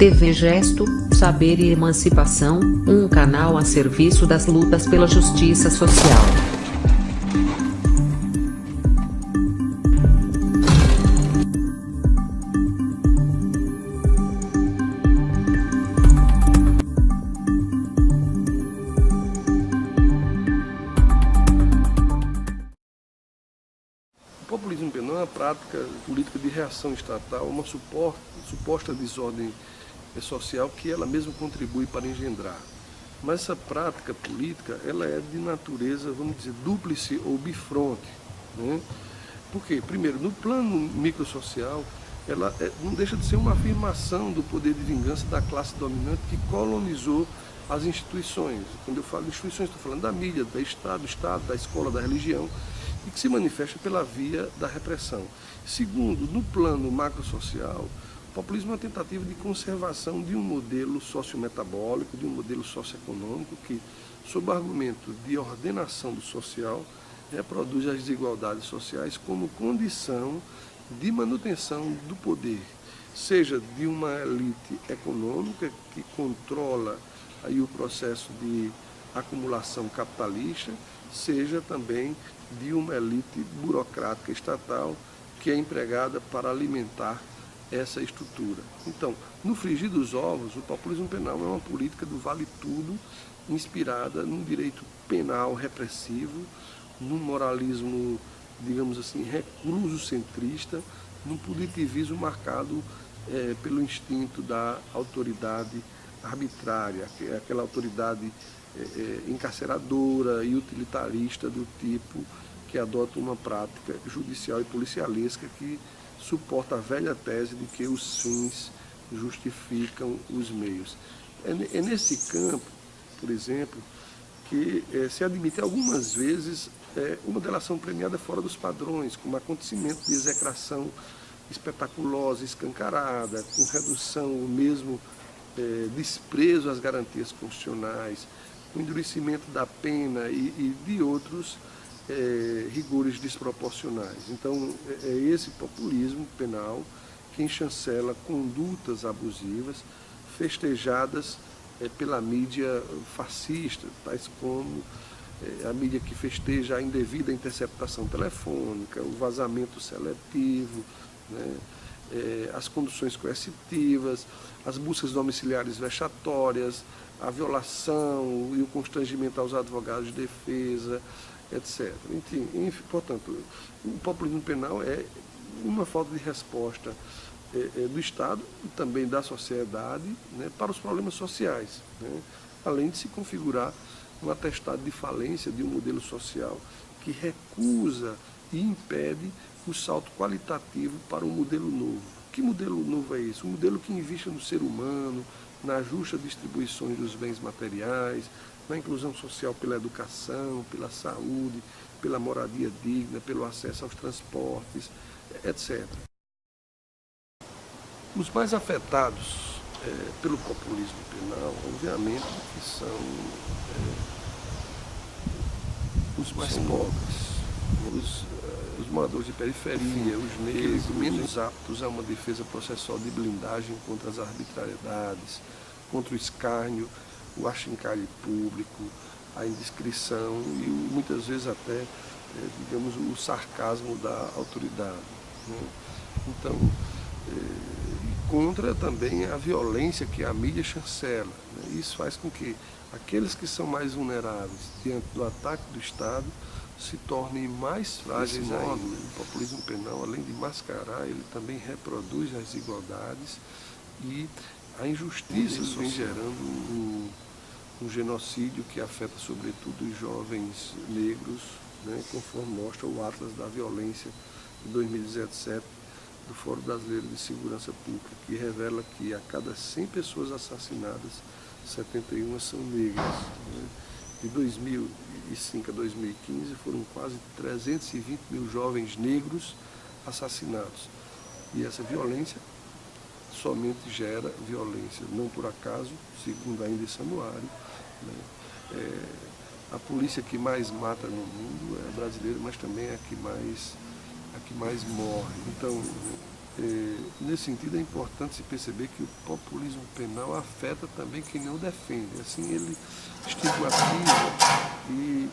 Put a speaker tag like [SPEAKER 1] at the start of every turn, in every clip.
[SPEAKER 1] TV Gesto, Saber e Emancipação, um canal a serviço das lutas pela justiça social.
[SPEAKER 2] O populismo penal é uma prática política de reação estatal, uma suposta desordem social que ela mesma contribui para engendrar. Mas essa prática política, ela é de natureza, vamos dizer, dúplice ou bifronte, né? Por quê? Primeiro, no plano microsocial, ela não deixa de ser uma afirmação do poder de vingança da classe dominante que colonizou as instituições. Quando eu falo de instituições, estou falando da mídia, do Estado, da escola, da religião, e que se manifesta pela via da repressão. Segundo, no plano macrosocial, o populismo é uma tentativa de conservação de um modelo sociometabólico, de um modelo socioeconômico que, sob o argumento de ordenação do social, reproduz as desigualdades sociais como condição de manutenção do poder, seja de uma elite econômica que controla aí o processo de acumulação capitalista, seja também de uma elite burocrática estatal que é empregada para alimentar essa estrutura. Então, no frigir dos ovos, o populismo penal é uma política do vale tudo, inspirada num direito penal repressivo, num moralismo, digamos assim, recluso-centrista, num punitivismo marcado pelo instinto da autoridade arbitrária, aquela autoridade encarceradora e utilitarista do tipo que adota uma prática judicial e policialesca que suporta a velha tese de que os fins justificam os meios. É nesse campo, por exemplo, que se admite algumas vezes uma delação premiada fora dos padrões, como acontecimento de execração espetaculosa, escancarada, com redução ou mesmo desprezo às garantias constitucionais, o endurecimento da pena e de outros rigores desproporcionais. Então, é esse populismo penal que chancela condutas abusivas festejadas pela mídia fascista, tais como a mídia que festeja a indevida interceptação telefônica, o vazamento seletivo, né, as conduções coercitivas, as buscas domiciliares vexatórias, a violação e o constrangimento aos advogados de defesa, etc. Enfim, portanto, o populismo penal é uma falta de resposta do Estado e também da sociedade, né, para os problemas sociais, né, além de se configurar um atestado de falência de um modelo social que recusa e impede o salto qualitativo para um modelo novo. Que modelo novo é esse? Um modelo que invista no ser humano, na justa distribuição dos bens materiais, na inclusão social pela educação, pela saúde, pela moradia digna, pelo acesso aos transportes, etc. Os mais afetados pelo populismo penal, obviamente, que são os mais pobres, os moradores de periferia, os negros, menos aptos a uma defesa processual de blindagem contra as arbitrariedades, contra o escárnio, o achincalhe público, a indiscrição e muitas vezes até, digamos, o sarcasmo da autoridade, né? Então, contra também a violência que a mídia chancela, né? Isso faz com que aqueles que são mais vulneráveis diante do ataque do Estado se tornem mais frágeis ainda. O populismo penal, além de mascarar, ele também reproduz as desigualdades e a injustiça vem gerando um genocídio que afeta sobretudo os jovens negros, né, conforme mostra o Atlas da Violência de 2017 do Fórum Brasileiro de Segurança Pública, que revela que a cada 100 pessoas assassinadas, 71 são negras, né? De 2005 a 2015 foram quase 320 mil jovens negros assassinados. E essa violência somente gera violência, não por acaso, segundo ainda esse anuário, né, a polícia que mais mata no mundo é brasileira, mas também é a que mais morre. Então, Nesse sentido, é importante se perceber que o populismo penal afeta também quem não defende. Assim, ele estigmatiza e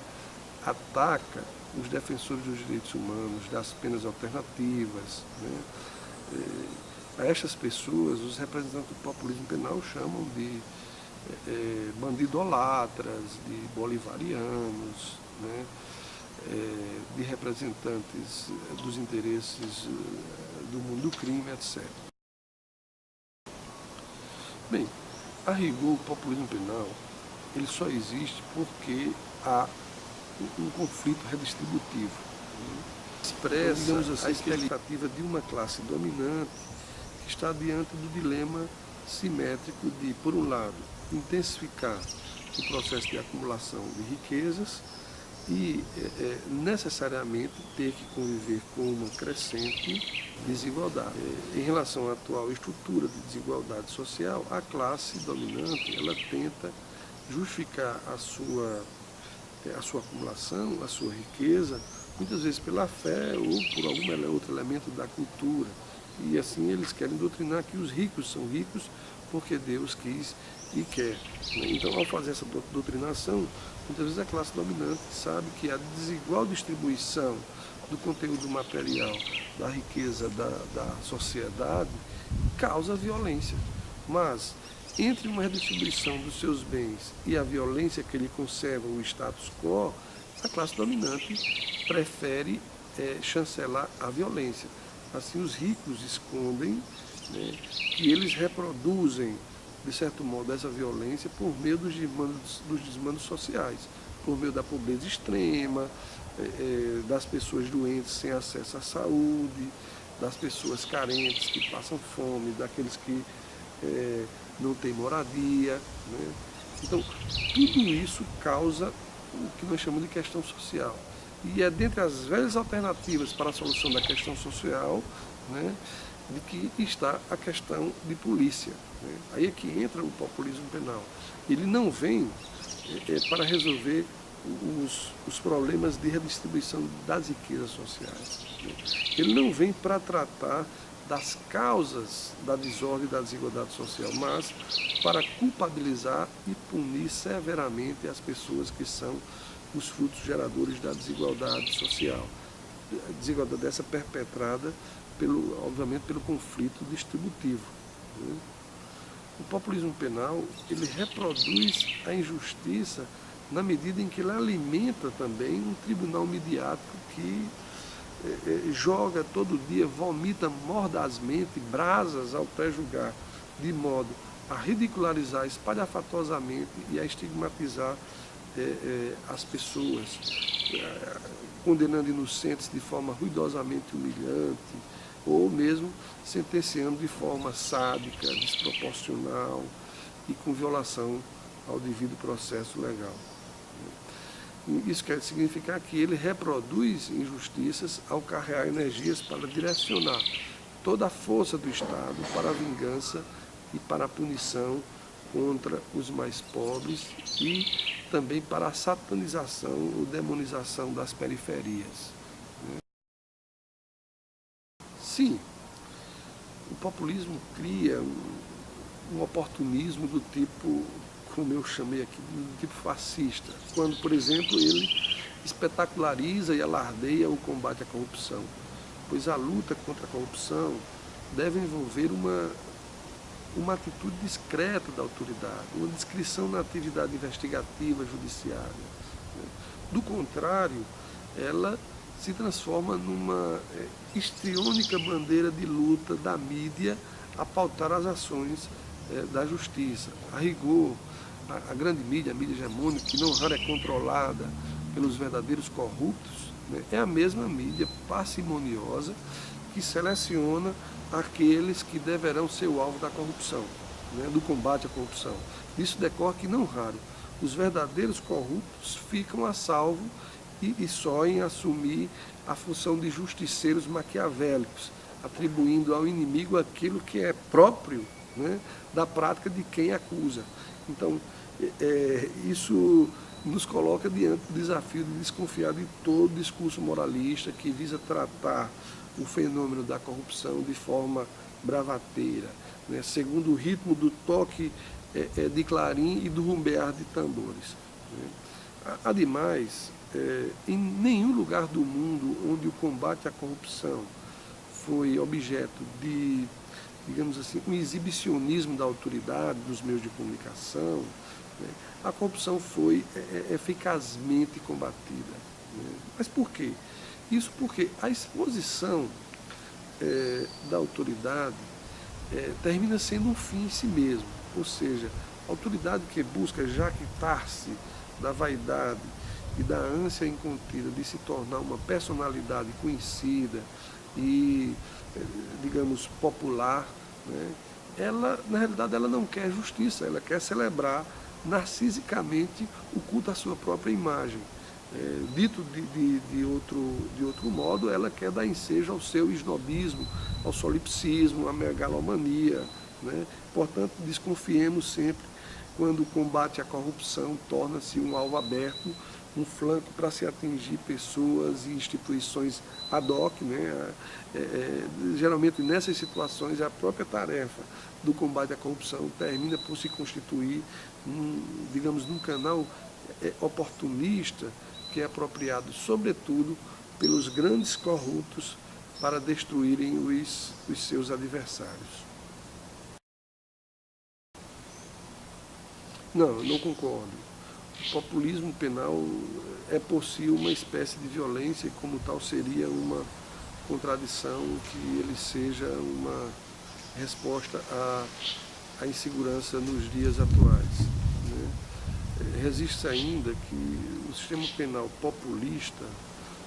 [SPEAKER 2] ataca os defensores dos direitos humanos, das penas alternativas, né? A estas pessoas, os representantes do populismo penal chamam de bandidolatras, de bolivarianos, né? De representantes dos interesses do mundo do crime, etc. Bem, a rigor, o populismo penal ele só existe porque há um conflito redistributivo, né? Expressa, digamos assim, a expectativa de uma classe dominante que está diante do dilema simétrico de, por um lado, intensificar o processo de acumulação de riquezas e necessariamente ter que conviver com uma crescente desigualdade. Em relação à atual estrutura de desigualdade social, a classe dominante ela tenta justificar a sua acumulação, a sua riqueza, muitas vezes pela fé ou por algum outro elemento da cultura. E assim eles querem doutrinar que os ricos são ricos porque Deus quis e quer. Então, ao fazer essa doutrinação, muitas vezes a classe dominante sabe que a desigual distribuição do conteúdo material, da riqueza da sociedade, causa violência. Mas, entre uma redistribuição dos seus bens e a violência que lhe conserva o status quo, a classe dominante prefere chancelar a violência. Assim, os ricos escondem, né, que eles reproduzem, de certo modo, essa violência por meio dos desmandos sociais, por meio da pobreza extrema, das pessoas doentes sem acesso à saúde, das pessoas carentes que passam fome, daqueles que não têm moradia, né? Então, tudo isso causa o que nós chamamos de questão social. E é dentre as velhas alternativas para a solução da questão social, né, de que está a questão de polícia, né? Aí é que entra o populismo penal. Ele não vem para resolver os problemas de redistribuição das riquezas sociais, né? Ele não vem para tratar das causas da desordem e da desigualdade social, mas para culpabilizar e punir severamente as pessoas que são os frutos geradores da desigualdade social. A desigualdade dessa perpetrada, obviamente, pelo conflito distributivo, né? O populismo penal, ele reproduz a injustiça na medida em que ele alimenta também um tribunal midiático que joga todo dia, vomita mordazmente brasas ao pré-julgar, de modo a ridicularizar espalhafatosamente e a estigmatizar as pessoas, condenando inocentes de forma ruidosamente humilhante, ou mesmo sentenciando de forma sádica, desproporcional e com violação ao devido processo legal. Isso quer significar que ele reproduz injustiças ao carregar energias para direcionar toda a força do Estado para a vingança e para a punição contra os mais pobres e também para a satanização ou demonização das periferias. Sim, o populismo cria um oportunismo do tipo, como eu chamei aqui, do tipo fascista, quando, por exemplo, ele espetaculariza e alardeia o combate à corrupção, pois a luta contra a corrupção deve envolver uma atitude discreta da autoridade, uma discrição na atividade investigativa judiciária. Do contrário, ela se transforma numa histriônica bandeira de luta da mídia a pautar as ações da justiça. A rigor, a grande mídia, a mídia hegemônica, que não raro é controlada pelos verdadeiros corruptos, né, é a mesma mídia parcimoniosa que seleciona aqueles que deverão ser o alvo da corrupção, né, do combate à corrupção. Isso decorre que, não raro, os verdadeiros corruptos ficam a salvo e só em assumir a função de justiceiros maquiavélicos, atribuindo ao inimigo aquilo que é próprio, né, da prática de quem acusa. Então, isso nos coloca diante do desafio de desconfiar de todo discurso moralista que visa tratar o fenômeno da corrupção de forma bravateira, né, segundo o ritmo do toque de clarim e do rumbear de tambores. Né. Ademais, em nenhum lugar do mundo onde o combate à corrupção foi objeto de, digamos assim, um exibicionismo da autoridade, dos meios de comunicação, né, a corrupção foi eficazmente combatida. Né. Mas por quê? Isso porque a exposição da autoridade termina sendo um fim em si mesmo, ou seja, a autoridade que busca jactar-se da vaidade e da ânsia incontida de se tornar uma personalidade conhecida e, digamos, popular, né, ela, na realidade, ela não quer justiça, ela quer celebrar narcisicamente o culto à sua própria imagem. Dito de outro modo, ela quer dar ensejo ao seu esnobismo, ao solipsismo, à megalomania. Né? Portanto, desconfiemos sempre quando o combate à corrupção torna-se um alvo aberto, um flanco para se atingir pessoas e instituições ad hoc. Né? Geralmente, nessas situações, a própria tarefa do combate à corrupção termina por se constituir, digamos, num canal oportunista, que é apropriado, sobretudo, pelos grandes corruptos para destruírem os seus adversários. Não, não concordo. O populismo penal é por si uma espécie de violência e, como tal, seria uma contradição que ele seja uma resposta à insegurança nos dias atuais. Né? Resiste ainda que o sistema penal populista,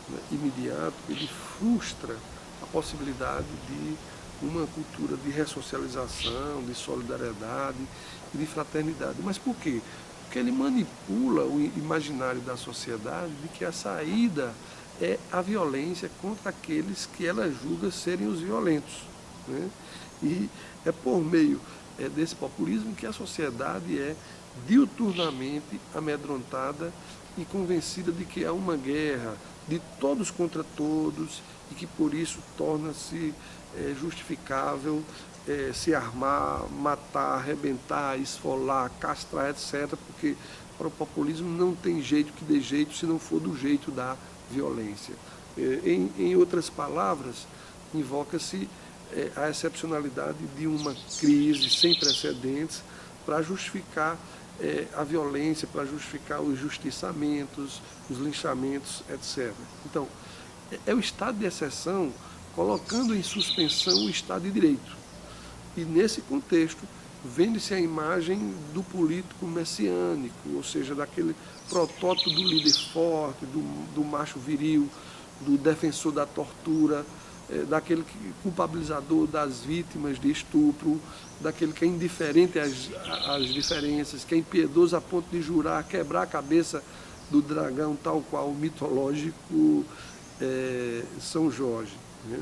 [SPEAKER 2] né, imediato, ele frustra a possibilidade de uma cultura de ressocialização, de solidariedade e de fraternidade. Mas por quê? Porque ele manipula o imaginário da sociedade de que a saída é a violência contra aqueles que ela julga serem os violentos. Né? E é por meio desse populismo que a sociedade é diuturnamente amedrontada e convencida de que há uma guerra de todos contra todos e que por isso torna-se justificável se armar, matar, arrebentar, esfolar, castrar, etc., porque para o populismo não tem jeito que dê jeito se não for do jeito da violência. Em outras palavras, invoca-se a excepcionalidade de uma crise sem precedentes para justificar a violência, para justificar os justiçamentos, os linchamentos, etc. Então, é o estado de exceção colocando em suspensão o Estado de Direito. E nesse contexto, vende-se a imagem do político messiânico, ou seja, daquele protótipo do líder forte, do macho viril, do defensor da tortura, daquele culpabilizador das vítimas de estupro, daquele que é indiferente às diferenças, que é impiedoso a ponto de jurar quebrar a cabeça do dragão, tal qual o mitológico São Jorge. Né?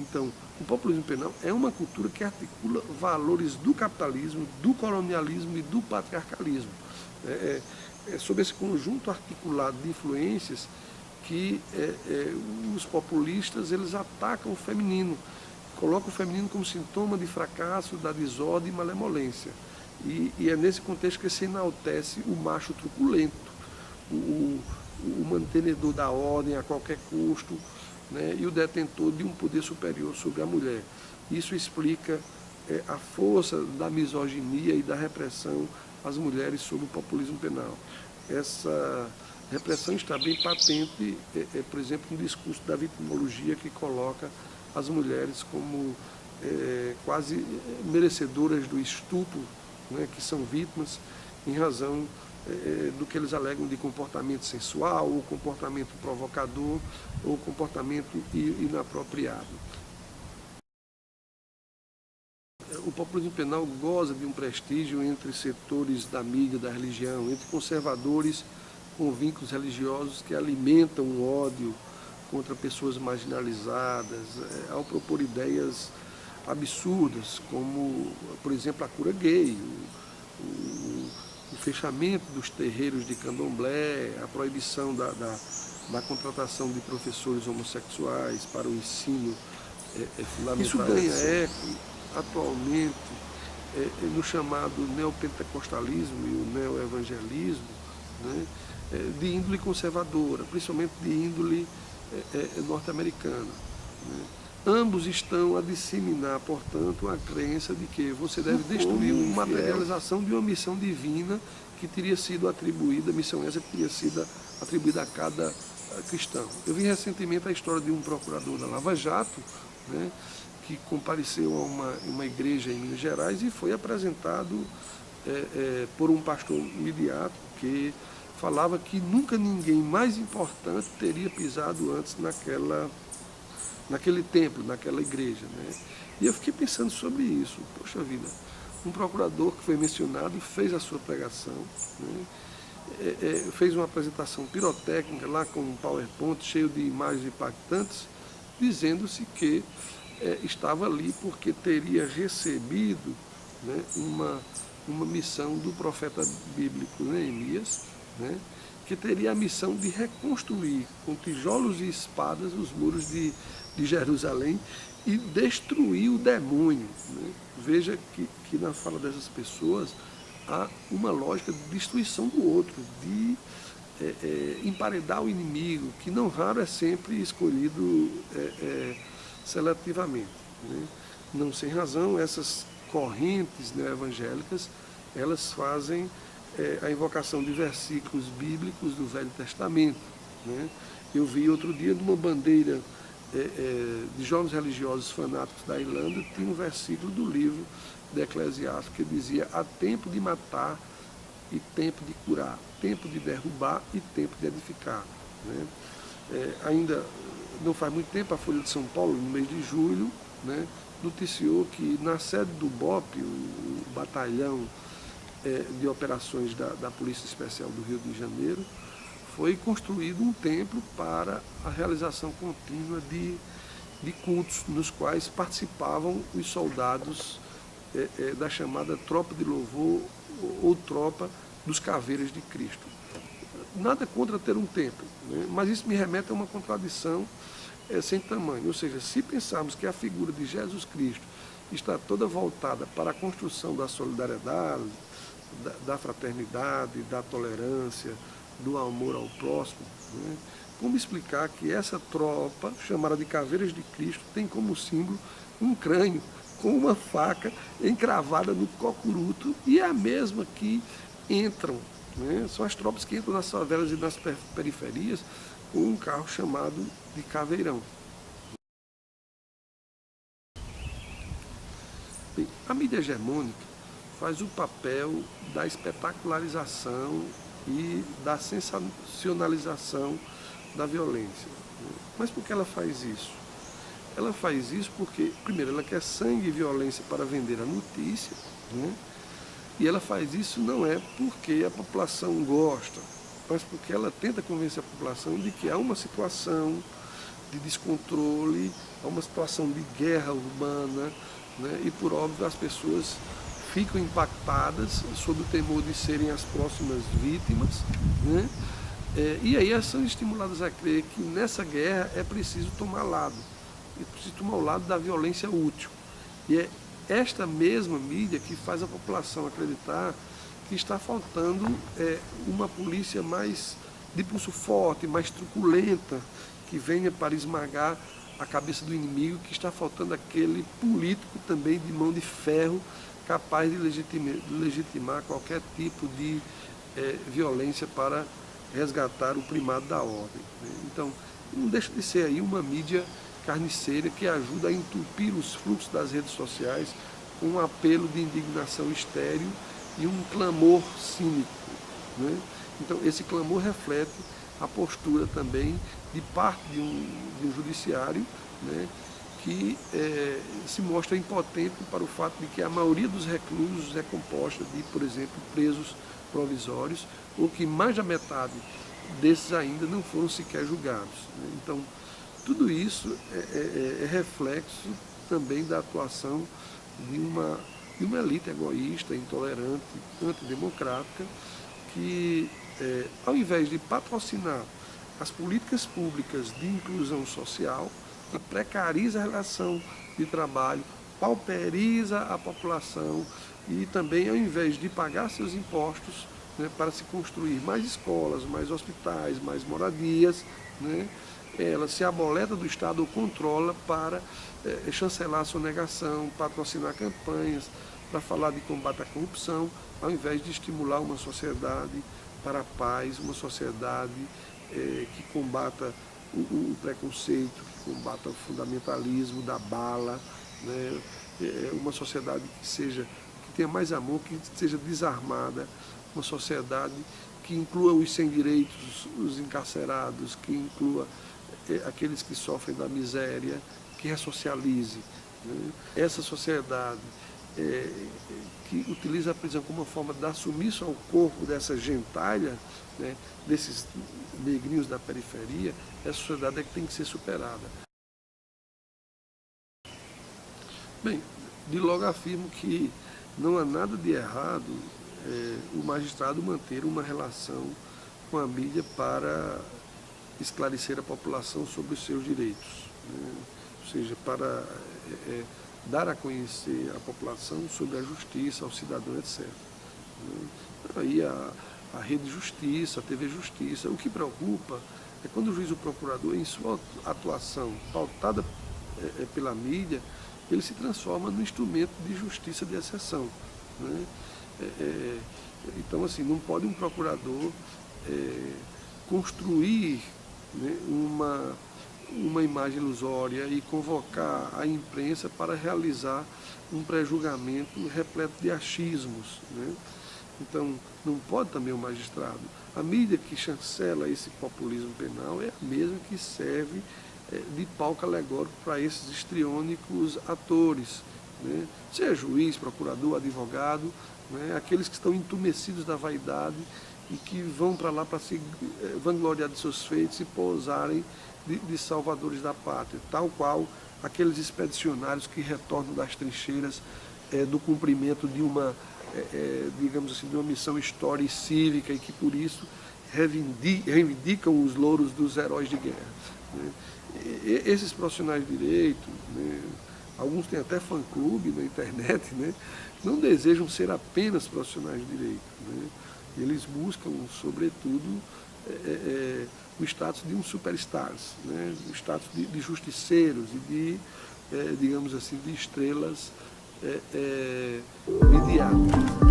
[SPEAKER 2] Então, o populismo penal é uma cultura que articula valores do capitalismo, do colonialismo e do patriarcalismo. É sobre esse conjunto articulado de influências que os populistas eles atacam o feminino, colocam o feminino como sintoma de fracasso, da desordem e malemolência. E é nesse contexto que se enaltece o macho truculento, o mantenedor da ordem a qualquer custo, né, e o detentor de um poder superior sobre a mulher. Isso explica a força da misoginia e da repressão às mulheres sob o populismo penal. Essa repressão está bem patente, por exemplo, no discurso da vitimologia que coloca as mulheres como quase merecedoras do estupro, né, que são vítimas em razão do que eles alegam de comportamento sensual, ou comportamento provocador, ou comportamento inapropriado. O populismo penal goza de um prestígio entre setores da mídia, da religião, entre conservadores com vínculos religiosos que alimentam o ódio contra pessoas marginalizadas, ao propor ideias absurdas, como, por exemplo, a cura gay, o fechamento dos terreiros de candomblé, a proibição na contratação de professores homossexuais para o ensino fundamental. Isso ganha eco atualmente no chamado neopentecostalismo e o neoevangelismo, né, de índole conservadora, principalmente de índole norte-americana. Né. Ambos estão a disseminar, portanto, a crença de que você deve destruir uma materialização de uma missão divina que teria sido atribuída, a missão essa que teria sido atribuída a cada cristão. Eu vi recentemente a história de um procurador da Lava Jato, né, que compareceu a uma igreja em Minas Gerais e foi apresentado por um pastor midiático que falava que nunca ninguém mais importante teria pisado antes naquele templo, naquela igreja. Né? E eu fiquei pensando sobre isso. Poxa vida, um procurador que foi mencionado fez a sua pregação, né? Fez uma apresentação pirotécnica lá com um PowerPoint cheio de imagens impactantes, dizendo-se que estava ali porque teria recebido, né, uma missão do profeta bíblico Neemias, né, que teria a missão de reconstruir com tijolos e espadas os muros de Jerusalém e destruir o demônio. Né? Veja que na fala dessas pessoas há uma lógica de destruição do outro, de emparedar o inimigo, que não raro é sempre escolhido seletivamente. Né? Não sem razão, essas correntes evangélicas, elas fazem a invocação de versículos bíblicos do Velho Testamento. Né? Eu vi outro dia numa bandeira de jovens religiosos fanáticos da Irlanda, tinha um versículo do livro de Eclesiastes que dizia: há tempo de matar e tempo de curar, tempo de derrubar e tempo de edificar. Né? Ainda não faz muito tempo, a Folha de São Paulo, no mês de julho, né, noticiou que na sede do BOP, o batalhão de operações da Polícia Especial do Rio de Janeiro, foi construído um templo para a realização contínua de cultos, nos quais participavam os soldados da chamada Tropa de Louvor ou Tropa dos Caveiras de Cristo. Nada contra ter um templo, né? Mas isso me remete a uma contradição sem tamanho. Ou seja, se pensarmos que a figura de Jesus Cristo está toda voltada para a construção da solidariedade, da fraternidade, da tolerância, do amor ao próximo, né? Como explicar que essa tropa, chamada de Caveiras de Cristo, tem como símbolo um crânio com uma faca encravada no cocuruto e é a mesma que entram, né? São as tropas que entram nas favelas e nas periferias com um carro chamado de caveirão. Bem, a mídia hegemônica faz o papel da espetacularização e da sensacionalização da violência. Mas por que ela faz isso? Ela faz isso porque, primeiro, ela quer sangue e violência para vender a notícia, né? E ela faz isso não é porque a população gosta, mas porque ela tenta convencer a população de que há uma situação de descontrole, há uma situação de guerra urbana, né? E por óbvio as pessoas ficam impactadas sob o temor de serem as próximas vítimas, né? E aí elas são estimuladas a crer que nessa guerra é preciso tomar lado, é preciso tomar o lado da violência útil. E é esta mesma mídia que faz a população acreditar que está faltando uma polícia mais de pulso forte, mais truculenta, que venha para esmagar a cabeça do inimigo, que está faltando aquele político também de mão de ferro, capaz de legitimar qualquer tipo de violência para resgatar o primado da ordem. Né? Então, não deixa de ser aí uma mídia carniceira que ajuda a entupir os fluxos das redes sociais com um apelo de indignação estéril e um clamor cínico. Né? Então, esse clamor reflete a postura também de parte de um judiciário, né, que se mostra impotente para o fato de que a maioria dos reclusos é composta de, por exemplo, presos provisórios, ou que mais da metade desses ainda não foram sequer julgados. Né? Então, tudo isso é reflexo também da atuação de uma elite egoísta, intolerante, antidemocrática, que ao invés de patrocinar as políticas públicas de inclusão social, que precariza a relação de trabalho, pauperiza a população e também, ao invés de pagar seus impostos, né, para se construir mais escolas, mais hospitais, mais moradias, né, ela se aboleta do Estado ou controla para chancelar a sonegação, patrocinar campanhas, para falar de combate à corrupção, ao invés de estimular uma sociedade para a paz, uma sociedade que combata o preconceito, que combata o fundamentalismo da bala, né? Uma sociedade que tenha mais amor, que seja desarmada, uma sociedade que inclua os sem direitos, os encarcerados, que inclua aqueles que sofrem da miséria, que ressocialize, né? Essa sociedade que utiliza a prisão como uma forma de dar sumiço ao corpo dessa gentalha, né, desses negrinhos da periferia, essa sociedade é que tem que ser superada. Bem, de logo afirmo que não há nada de errado o magistrado manter uma relação com a mídia para esclarecer a população sobre os seus direitos, né? Ou seja, para dar a conhecer a população sobre a justiça, ao cidadão, etc. Né? Aí a Rede Justiça, a TV Justiça. O que preocupa é quando o juiz ou o procurador, em sua atuação pautada pela mídia, ele se transforma num instrumento de justiça de exceção, né? Então, assim, não pode um procurador construir, né, uma imagem ilusória e convocar a imprensa para realizar um pré-julgamento repleto de achismos, né? Então, não pode também o magistrado. A mídia que chancela esse populismo penal é a mesma que serve de palco alegórico para esses histriônicos atores, né? Seja juiz, procurador, advogado, né? Aqueles que estão entumecidos da vaidade e que vão para lá para se vangloriar de seus feitos e posarem de salvadores da pátria, tal qual aqueles expedicionários que retornam das trincheiras do cumprimento de uma, digamos assim, de uma missão histórica e cívica e que por isso reivindicam os louros dos heróis de guerra, né? Esses profissionais de direito, né, alguns têm até fã-clube na internet, né, não desejam ser apenas profissionais de direito, né? Eles buscam, sobretudo, o status de um superstars, né? O status de justiceiros e de, digamos assim, de estrelas midiáticas.